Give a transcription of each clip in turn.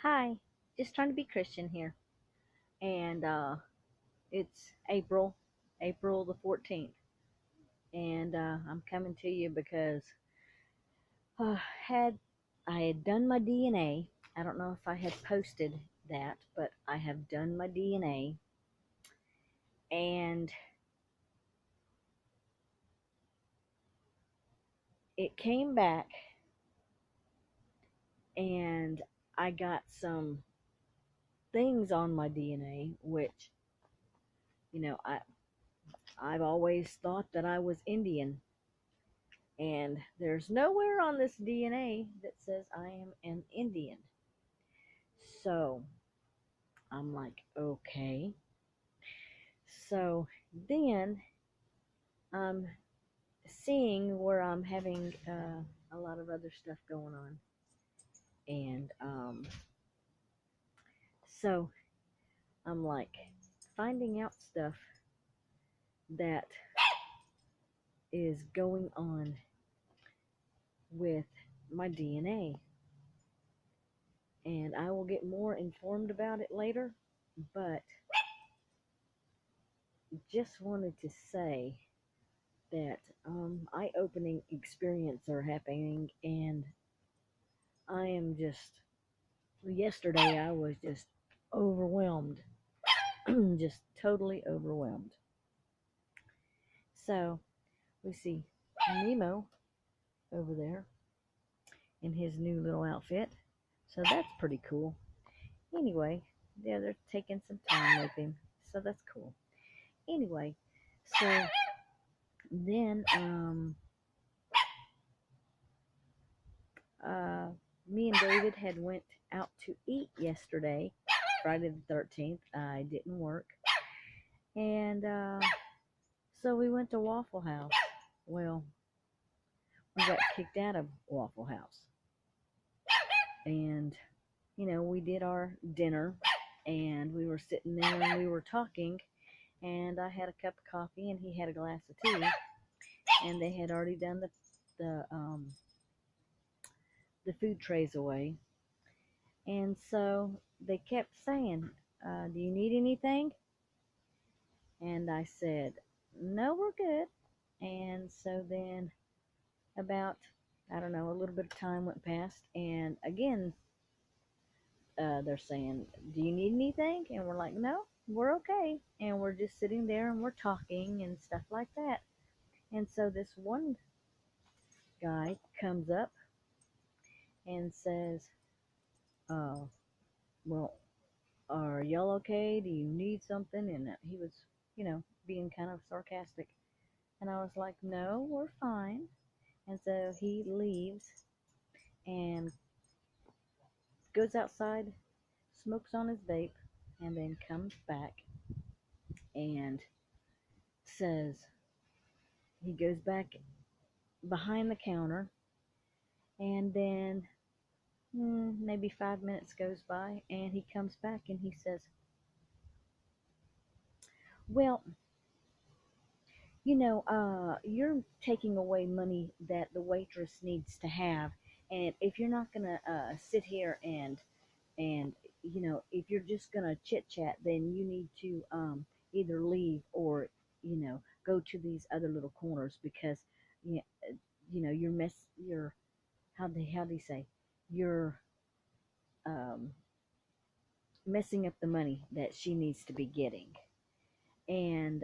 Hi, just trying to be Christian here. And it's April the 14th. And I'm coming to you because had I had done my DNA. I don't know if I had posted that, but I have done my DNA. And it came back, and I got some things on my DNA, which, I've always thought that I was Indian. And there's nowhere on this DNA that says I am an Indian. So I'm like, okay. So then I'm seeing where I'm having a lot of other stuff going on. And so I'm like finding out stuff that is going on with my DNA. And I will get more informed about it later. But just wanted to say that eye-opening experience are happening, and I am just yesterday I was just overwhelmed, just totally overwhelmed. So we see Nemo over there in his new little outfit, so that's pretty cool. Anyway, yeah, they're taking some time with him, so that's cool. Anyway, so then Uh, me and David had went out to eat yesterday, Friday the 13th. I didn't work, and so we went to Waffle House. Well, we got kicked out of Waffle House, and we did our dinner, and we were sitting there and we were talking, and I had a cup of coffee and he had a glass of tea, and they had already done the food trays away. And so they kept saying, "Do you need anything?" And I said, "No, we're good." And so then about, I don't know, a little bit of time went past. And again, they're saying, "Do you need anything?" And we're like, "No, we're okay." And we're just sitting there and we're talking and stuff like that. And so this one guy comes up and says, "Oh, well, are y'all okay? Do you need something?" And he was, being kind of sarcastic. And I was like, "No, we're fine." And so he leaves and goes outside, smokes on his vape, and then comes back and says, he goes back behind the counter, and then maybe 5 minutes goes by, and he comes back and he says, "Well, you're taking away money that the waitress needs to have, and if you're not gonna sit here and if you're just gonna chit chat, then you need to either leave or go to these other little corners because you, you're how do you say you're um, messing up the money that she needs to be getting." And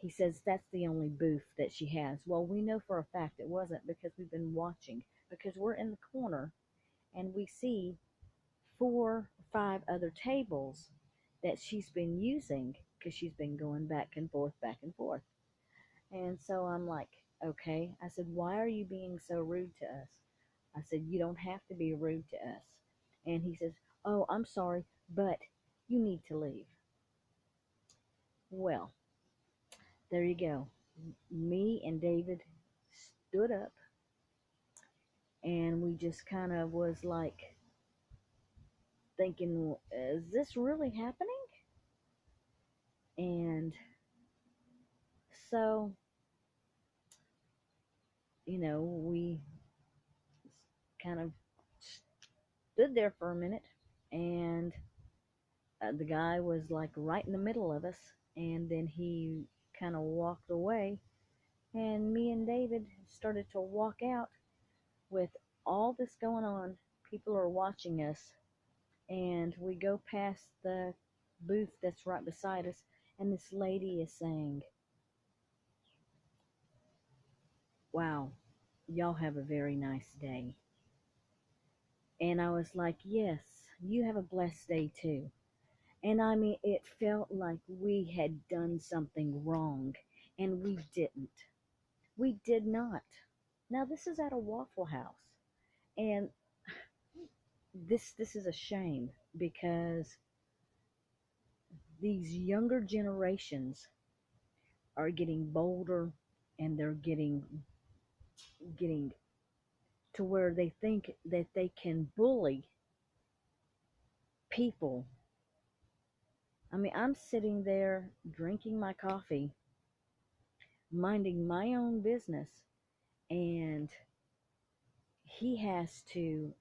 he says that's the only booth that she has. Well, we know for a fact it wasn't because we've been watching, because we're in the corner and we see 4 or 5 other tables that she's been using because she's been going back and forth, back and forth. And so I'm like, okay. I said, "Why are you being so rude to us?" I said, "You don't have to be rude to us." And he says, "Oh, I'm sorry, but you need to leave." Well, there you go. Me and David stood up and we just kind of was like thinking, is this really happening? And so, we kind of stood there for a minute, and the guy was like right in the middle of us, and then he kind of walked away, and me and David started to walk out with all this going on. People are watching us, and we go past the booth that's right beside us, and this lady is saying, "Wow, y'all have a very nice day." And I was like, "Yes, you have a blessed day too." And I mean, it felt like we had done something wrong, and we didn't. We did not. Now, this is at a Waffle House, and this is a shame because these younger generations are getting bolder, and they're getting to where they think that they can bully people. I mean, I'm sitting there drinking my coffee, minding my own business, and he has to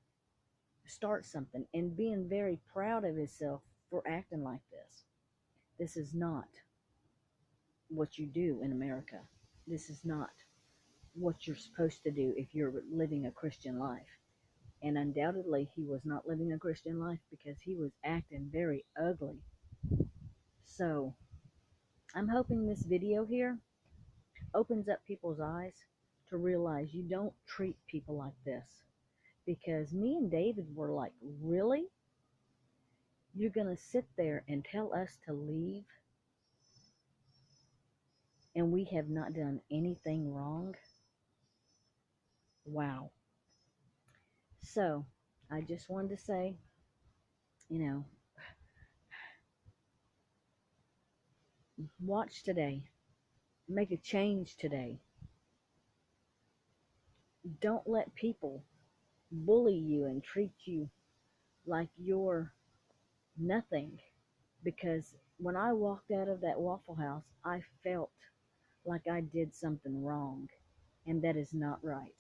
start something and being very proud of himself for acting like this. This is not what you do in America. This is not what you're supposed to do if you're living a Christian life. And undoubtedly, he was not living a Christian life because he was acting very ugly. So, I'm hoping this video here opens up people's eyes to realize you don't treat people like this. Because me and David were like, really? You're going to sit there and tell us to leave, and we have not done anything wrong? Wow. So, I just wanted to say, you know, watch today. Make a change today. Don't let people bully you and treat you like you're nothing. Because when I walked out of that Waffle House, I felt like I did something wrong. And that is not right.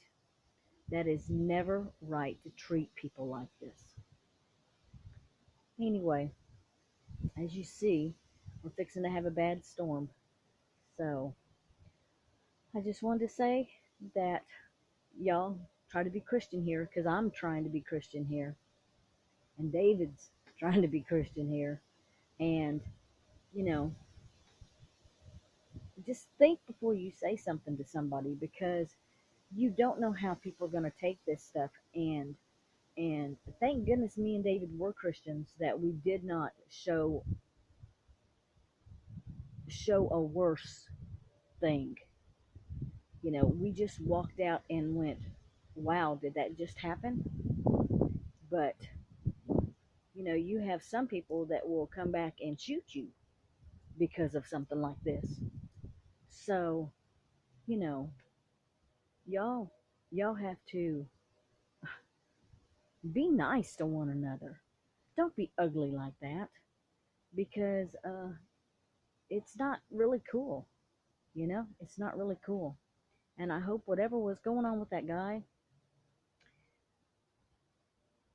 That is never right to treat people like this. Anyway, as you see, we're fixing to have a bad storm. So, I just wanted to say that y'all try to be Christian here, because I'm trying to be Christian here. And David's trying to be Christian here. And, you know, just think before you say something to somebody, because you don't know how people are going to take this stuff. And thank goodness me and David were Christians, that we did not show a worse thing. You know, we just walked out and went, wow, did that just happen? But, you know, you have some people that will come back and shoot you because of something like this. So, you know, y'all y'all have to be nice to one another. Don't be ugly like that, because it's not really cool. You know, it's not really cool. And I hope whatever was going on with that guy,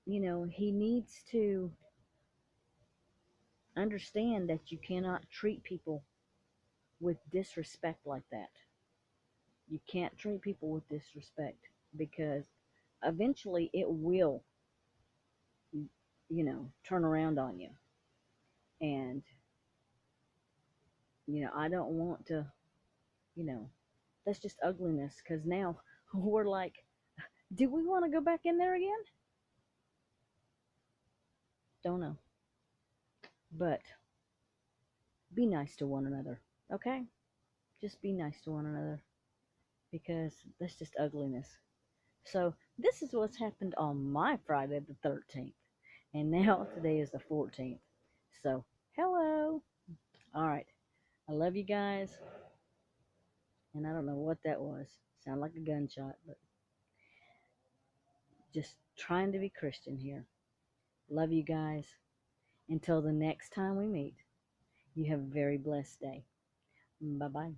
you know, he needs to understand that you cannot treat people with disrespect like that. You can't treat people with disrespect, because eventually it will, you know, turn around on you. And, you know, I don't want to, you know, that's just ugliness, because now we're like, do we want to go back in there again? Don't know. But be nice to one another, okay? Just be nice to one another, because that's just ugliness. So, this is what's happened on my Friday the 13th. And now today is the 14th. So, hello. All right. I love you guys. And I don't know what that was. Sound like a gunshot, but just trying to be Christian here. Love you guys. Until the next time we meet, you have a very blessed day. Bye bye.